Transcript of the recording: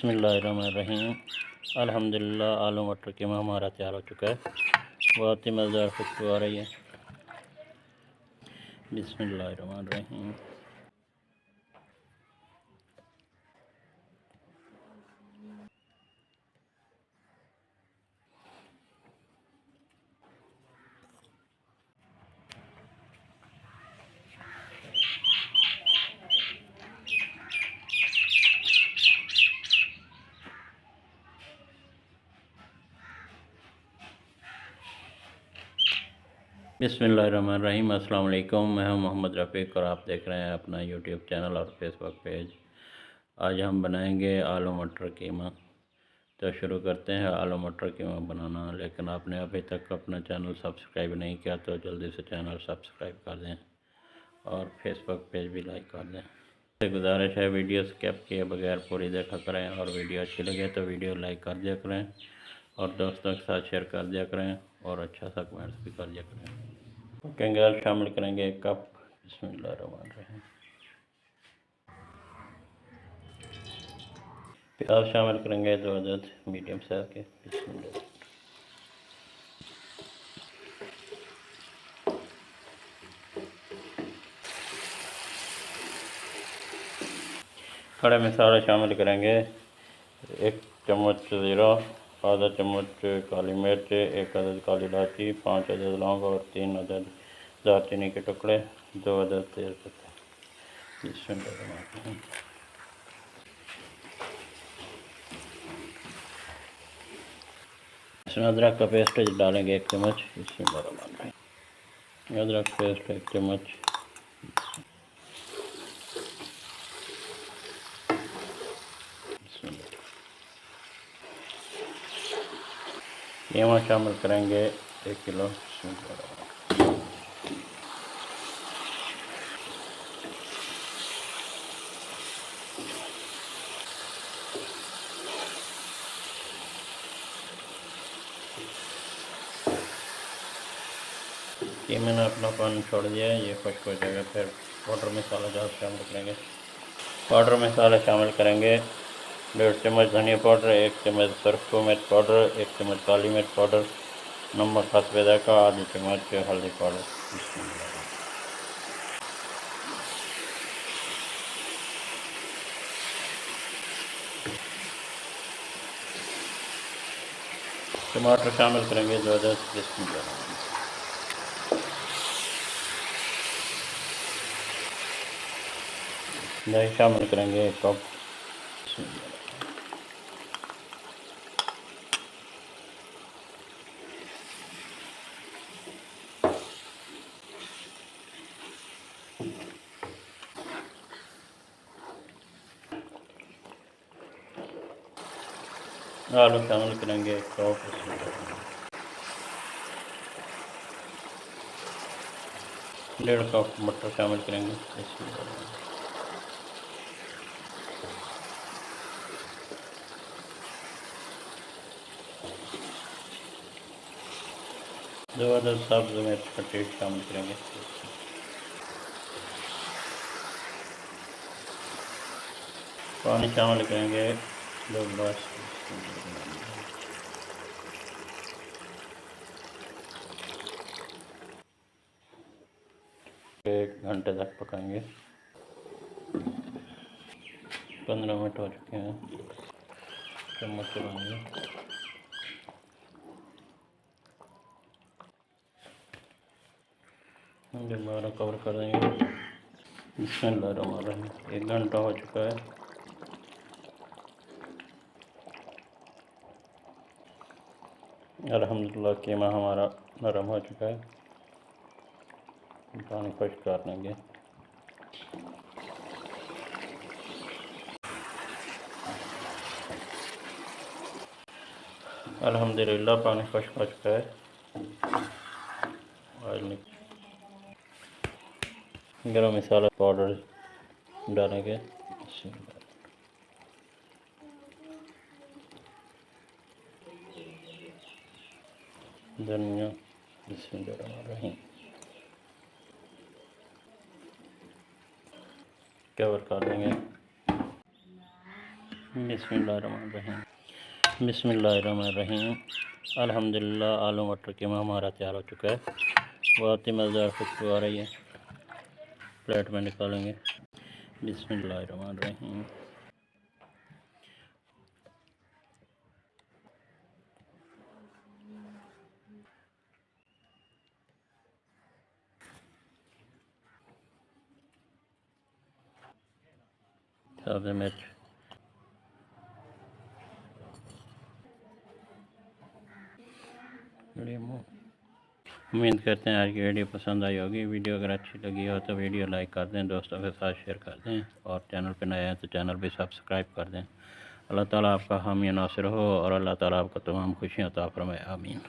बिस्मिल्लाहिर्रहमानिर्रहीम। अल्हम्दुलिल्लाह आलू मटर कीमा हमारा तैयार हो चुका है। बहुत ही मज़ेदार खुशबू आ रही है। बिस्मिल्लाहिर्रहमानिर्रहीम। बिस्मिल्लाहिर्रहमानिर्रहीम। अस्सलाम वालेकुम। मैं हूं मोहम्मद रफ़ीक और आप देख रहे हैं अपना यूट्यूब चैनल और फेसबुक पेज। आज हम बनाएंगे आलू मटर कीमा। तो शुरू करते हैं आलू मटर कीमा बनाना। लेकिन आपने अभी तक अपना चैनल सब्सक्राइब नहीं किया तो जल्दी से चैनल सब्सक्राइब कर दें और फेसबुक पेज भी लाइक कर दें। से गुजारिश है वीडियो स्किप किए बगैर पूरी देखा करें और वीडियो अच्छी लगे तो वीडियो लाइक कर दिया करें और दोस्तों के साथ शेयर कर दिया करें और अच्छा सा कमेंट्स भी कर दिया करें। कंगाल शामिल करेंगे 1 कप। बिस्मिल्लाहिर्रहमानिर्रहीम। प्याज शामिल करेंगे 2 अदद मीडियम साइज के। बिस्मिल्लाह। खड़े मसाले शामिल करेंगे 1 चम्मच ज़ीरा, आधा चम्मच काली मिर्च, 1 अदद काली इलायची, 5 अदद लौंग और 3 अदद दालचीनी के टुकड़े, 2 अदद तेज़पत्ता। इसमें अदरक का पेस्ट डालेंगे 1 चम्मच। अदरक पेस्ट 1 चम्मच। कीमा शामिल करेंगे 1 किलो। कीमे ने अपना पानी छोड़ दिया है, ये खुश्क हो जाएगा। फिर पाउडर मसाला जहाँ शामिल करेंगे। पाउडर मसाला शामिल करेंगे 1.5 चम्मच धनिया पाउडर, 1 चम्मच सरसों मिर्च पाउडर, 1 चम्मच काली मिर्च पाउडर, नमक हस्बे ज़ायक़ा, आधी चम्मच हल्दी पाउडर। टमाटर शामिल करेंगे 2 अदद। दही शामिल करेंगे 1 कप। आलू शामिल करेंगे 1 कप। 1.5 कप मटर शामिल करेंगे। दो अदद सब्ज़ मिर्च कटी शामिल करेंगे। पानी शामिल करेंगे 2 गिलास। 1 घंटे तक पकाएंगे। 15 मिनट हो चुके हैं। चम्मच चलाएंगे। दोबारा कवर कर देंगे। बिस्मिल्लाहिर्रहमानिर्रहीम। 1 घंटा हो चुका है। अल्हम्दुलिल्लाह कीमा हमारा नरम हो चुका है। पानी खुश्क कर लेंगे। अल्हम्दुलिल्लाह पानी खुश्क हो चुका है। गरम मसाला पाउडर डालेंगे। धनिया। बिस्मिल्लाहिर्रहमानिर्रहीम। कवर कर देंगे। बिस्मिल्लाहिर्रहमानिर्रहीम। बिस्मिल्लाहिर्रहमानिर्रहीम। अल्हम्दुलिल्लाह, आलू मटर कीमा हमारा तैयार हो चुका है। बहुत ही मज़ेदार खुशबू आ रही है। प्लेट में निकालेंगे। बिस्मिल्लाहिर्रहमानिर्रहीम। सब्ज़ी मिर्च, लीमू। उम्मीद करते हैं आज की वीडियो पसंद आई होगी। वीडियो अगर अच्छी लगी हो तो वीडियो लाइक कर दें, दोस्तों के साथ शेयर कर दें, और चैनल पर नए हैं तो चैनल भी सब्सक्राइब कर दें। अल्लाह ताला आपका हामी नासिर हो और अल्लाह ताला आपको तमाम खुशियाँ अता फरमाए। आमीन।